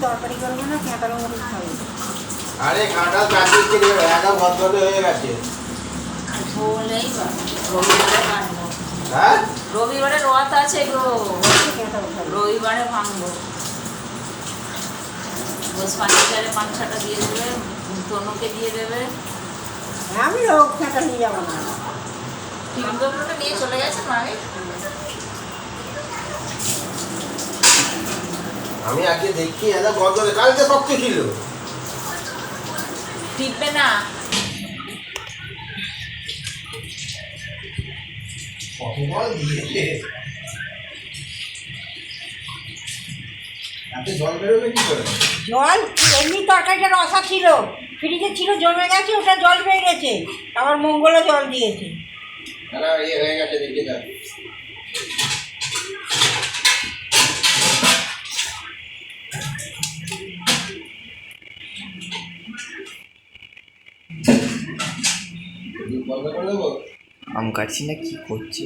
তরকারি করবো না, কাঁটার মতো খাবো। আরে কাঁটা কাটিয়ে দিলে একা ভদ্রলে হয়ে গেছে। বলেই বা রবিবারে ভাঙবো। হ্যাঁ রবিবারে রথ আছে গো, কাঁটা খাবো। রবিবারে ভাঙবো। বস পাঁচটারে পাঁচটা দিয়ে দেবে, তনুকে দিয়ে দেবে। আমি রোগ কাঁটা নিয়ে যাবো না। টিমগুলোটা নিয়ে চলে গেছে মাগে। আমি আজকে দেখি একা ভদ্রলে, কালকে শক্ত ছিল। টিপবে না। কত জল দিয়েছে, এত জল বেরোবে কি করে? জল এমনি তরকারিটা রসা ছিল, ফ্রিজে ছিল, জমে গেছে, ওটা জল বেড়ে গেছে। আবার মঙ্গলও জল দিয়েছে। না ইয়ে হয়ে গেছে দেখে যাক। আম কাটছি না কি করছে?